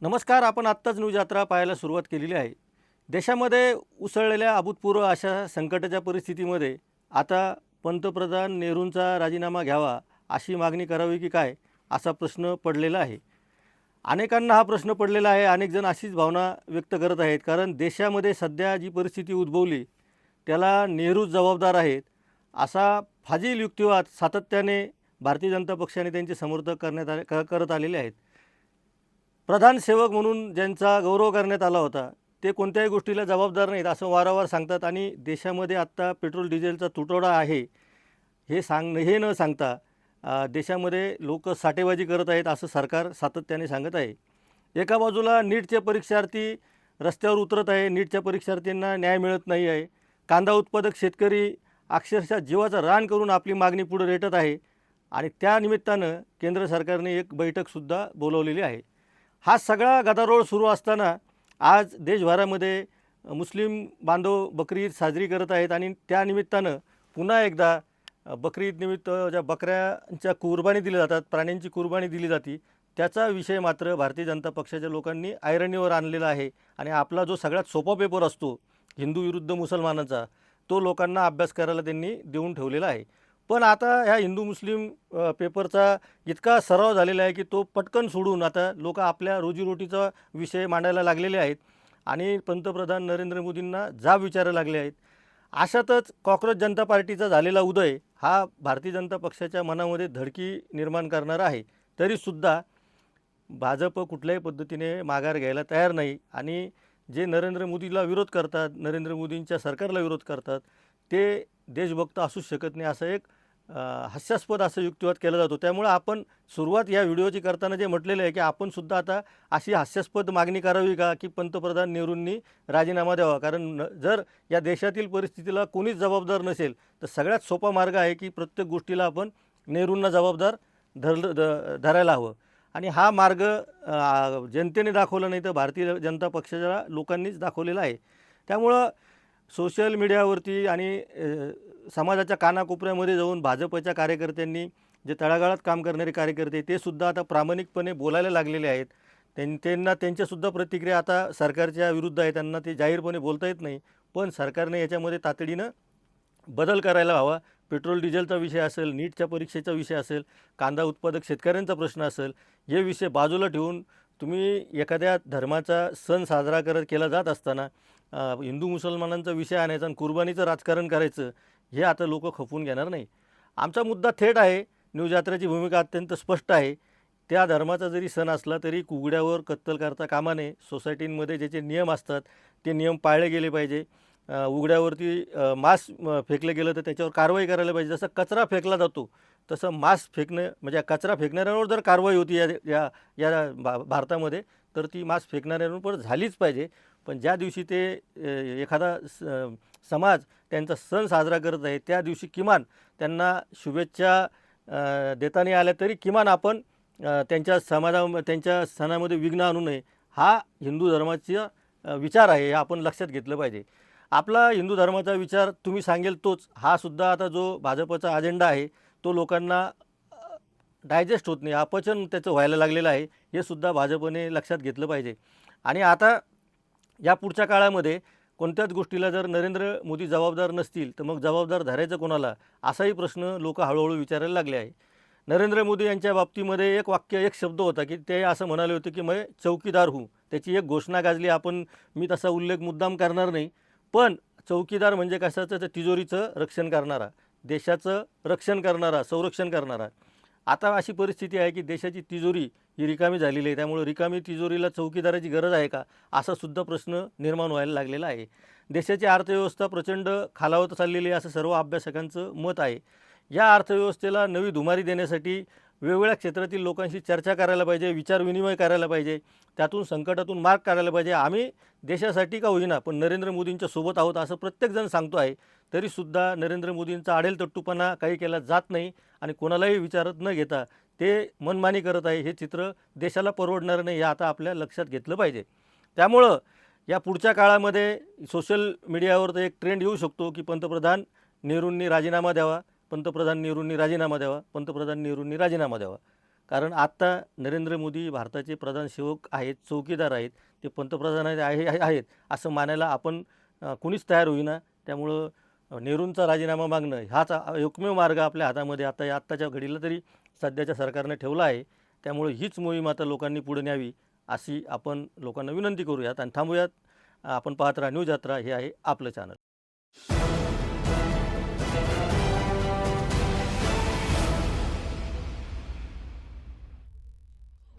नमस्कार. आपण आत्ताच न्यूज यात्रा पाहायला सुरुवात केलेली आहे. देशामध्ये उसळलेल्या अभूतपूर्व अशा संकटाच्या परिस्थितीमध्ये आता पंतप्रधान नेहरूंचा राजीनामा घ्यावा अशी मागणी करावी की काय असा प्रश्न पडलेला आहे. अनेकांना हा प्रश्न पडलेला आहे. अनेक जण अशीच भावना व्यक्त करत आहेत. कारण देशामध्ये सध्या जी परिस्थिती उद्भवली त्याला नेहरूच जबाबदार आहेत असा फाजील युक्तिवाद सातत्याने भारतीय जनता पक्षाने त्यांचे समर्थक करत आलेले आहेत. प्रधान सेवक म्हणून ज्यांचा गौरव करण्यात आला होता ते कोणत्याही गोष्टीला जबाबदार नाहीत असं वारंवार सांगतात आणि देशामध्ये आत्ता पेट्रोल डिझेलचा तुटवडा आहे हे न सांगता देशामध्ये लोक साठेबाजी करत आहेत असं सरकार सातत्याने सांगत आहे. एका बाजूला नीटचे परीक्षार्थी रस्त्यावर उतरत आहे. नीटच्या परीक्षार्थींना न्याय मिळत नाही आहे. कांदा उत्पादक शेतकरी अक्षरशः जीवाचं रान करून आपली मागणी पुढे रेटत आहे आणि त्या निमित्तानं केंद्र सरकारने एक बैठकसुद्धा बोलवलेली आहे. हा सगळा गदारोळ सुरू असताना आज देशभरामध्ये मुस्लिम बांधव बकरी ईद साजरी करत आहेत आणि त्या निमित्तानं पुन्हा एकदा बकरी ईदनिमित्त ज्या बकऱ्यांच्या कुर्बानी दिल्या जातात, प्राण्यांची कुर्बानी दिली जाते, त्याचा विषय मात्र भारतीय जनता पक्षाच्या लोकांनी ऐरणीवर आणलेला आहे आणि आपला जो सगळ्यात सोपा पेपर असतो हिंदू विरुद्ध मुसलमानांचा, तो लोकांना अभ्यास करायला त्यांनी देऊन ठेवलेला आहे. पण आता ह्या हिंदू मुस्लिम पेपरचा इतका सराव झालेला आहे की तो पटकन सोडून आता लोक आपल्या रोजीरोटीचा विषय मांडायला लागलेले आहेत आणि पंतप्रधान नरेंद्र मोदींना जाब विचारायला लागले आहेत. अशातच कॉक्रोच जनता पार्टीचा झालेला उदय हा भारतीय जनता पक्षाच्या मनामध्ये धडकी निर्माण करणारा आहे. तरीसुद्धा भाजप कुठल्याही पद्धतीने माघार घ्यायला तयार नाही आणि जे नरेंद्र मोदीला विरोध करतात, नरेंद्र मोदींच्या सरकारला विरोध करतात, ते देशभक्त असूच शकत नाही असं एक हास्यास्पद असं युक्तिवाद केला जातो. त्यामुळे आपण सुरुवात या व्हिडिओची करताना जे म्हटलेलं आहे की आपण सुद्धा आता अशी हास्यास्पद मागणी करावी का की पंतप्रधान नेहरूंनी राजीनामा द्यावा. कारण जर या देशातील परिस्थितीला कोणीच जबाबदार नसेल तर सगळ्यात सोपा मार्ग आहे की प्रत्येक गोष्टीला आपण नेहरूंना जबाबदार धरायला हवं आणि हा मार्ग जनतेने दाखवला नाही तर भारतीय जनता पक्षाच्या लोकांनीच दाखवलेला आहे. त्यामुळं सोशल मीडियावरती आणि समाजाच्या कानाकोपऱ्यामध्ये जाऊन भाजपच्या कार्यकर्त्यांनी जे तळागाळात काम करणारे कार्यकर्ते ते सुद्धा आता प्रामाणिकपणे बोलायला लागलेले आहेत. त्यांना त्यांच्यासुद्धा प्रतिक्रिया आता सरकारच्या विरुद्ध आहे. त्यांना ते जाहीरपणे बोलता येत नाही. पण सरकारने याच्यामध्ये तातडीनं बदल करायला हवा. पेट्रोल डिझेलचा विषय असेल, नीटच्या परीक्षेचा विषय असेल, कांदा उत्पादक शेतकऱ्यांचा प्रश्न असेल, हे विषय बाजूला ठेवून तुम्ही एखाद्या धर्माचा सण साजरा केला जात असताना हिंदू मुसलमानांचा विषय आणायचा आणि कुर्बानीचं राजकारण करायचं हे आता लोक खपवून घेणार नाही. आमचा मुद्दा थेट आहे. न्यूज यात्रेची भूमिका अत्यंत स्पष्ट आहे. त्या धर्माचा जरी सण असला तरी कुगड्यावर कत्तल करता कामा नये. सोसायटींमध्ये ज्याचे नियम असतात ते नियम पाळले गेले पाहिजे. उघड्यावरती मांस फेकलं गेलं तर त्याच्यावर कारवाई करायला पाहिजे. जसं कचरा फेकला जातो तसं मांस फेकणं म्हणजे कचरा फेकणाऱ्यांवर जर कारवाई होती या या या भारतामध्ये तर ती मांस फेकणाऱ्यांवर झालीच पाहिजे. पण ज्या दिवशी ते एखादा समाज त्यांचा सण साजरा करत आहे त्या दिवशी किमान त्यांना शुभेच्छा देताना आल्या तरी किमान आपण त्यांच्या सणामध्ये विघ्न आणू नये हा हिंदू धर्माचा विचार आहे. हे आपण लक्षात घेतलं पाहिजे. आपला हिंदू धर्माचा विचार तुम्ही सांगेल तोच हा सुद्धा आता जो भाजपचा अजेंडा आहे तो लोकांना डायजेस्ट होत नाही, अपचन त्याचं व्हायला लागलेलं आहे. हे सुद्धा भाजपने लक्षात घेतलं पाहिजे. आणि आता या पुढच्या काळामध्ये कोणत्याच गोष्टीला जर नरेंद्र मोदी जबाबदार नसतील तर मग जबाबदार धरायचं कोणाला असाही प्रश्न लोक हळूहळू विचारायला लागले आहे. नरेंद्र मोदी यांच्या बाबतीमध्ये एक वाक्य एक शब्द होता की ते असं म्हणाले होते की मैं चौकीदार हूँ. त्याची एक घोषणा गाजली. मी तसा उल्लेख मुद्दाम करणार नाही. पण चौकीदार म्हणजे कशाचं तर तिजोरीचं रक्षण करणारा, देशाचं रक्षण करणारा, संरक्षण करणारा. आता अशी परिस्थिती आहे की देशाची तिजोरी ही रिकामी झालेली आहे. त्यामुळे रिकामी तिजोरीला चौकीदाराची गरज आहे का असा सुद्धा प्रश्न निर्माण व्हायला लागलेला आहे. देशाची अर्थव्यवस्था प्रचंड खालावत चाललेली आहे असं सर्व अभ्यासकांचं मत आहे. या अर्थव्यवस्थेला नवी धुमारी देण्यासाठी वेगवेगळ्या क्षेत्रातील लोकांशी चर्चा करायला पाहिजे, विचारविनिमय करायला पाहिजे, त्यातून संकटातून मार्ग काढायला पाहिजे. आम्ही देशासाठी का होईना पण नरेंद्र मोदींच्या सोबत आहोत असं प्रत्येकजण सांगतो आहे. तरीसुद्धा नरेंद्र मोदींचा आडेलतट्टूपणा काही केला जात नाही आणि कोणालाही विचारत न घेता ते मनमानी करत आहे. हे चित्र देशाला परवडणार नाही हे आता आपल्या लक्षात घेतलं पाहिजे. त्यामुळं या पुढच्या काळामध्ये सोशल मीडियावर तर एक ट्रेंड येऊ शकतो की पंतप्रधान नेहरूंनी राजीनामा द्यावा, पंतप्रधान नेहरूंनी राजीनामा द्यावा, पंतप्रधान नेहरूंनी राजीनामा द्यावा. कारण आत्ता नरेंद्र मोदी भारताचे प्रधानसेवक आहेत, चौकीदार आहेत, ते पंतप्रधान आहेत असं मानायला आपण कुणीच तयार होईना. त्यामुळं नेहरूंचा राजीनामा मागणं हाच एकमेव मार्ग आपल्या हातामध्ये आत्ताच्या घडीला तरी सध्याच्या सरकारने ठेवला आहे. त्यामुळे हीच मोहीम आता लोकांनी पुढे न्यावी अशी आपण लोकांना विनंती करूयात आणि थांबूयात. आपण पाहत राहा न्यूज यात्रा, हे आहे आपलं चॅनल.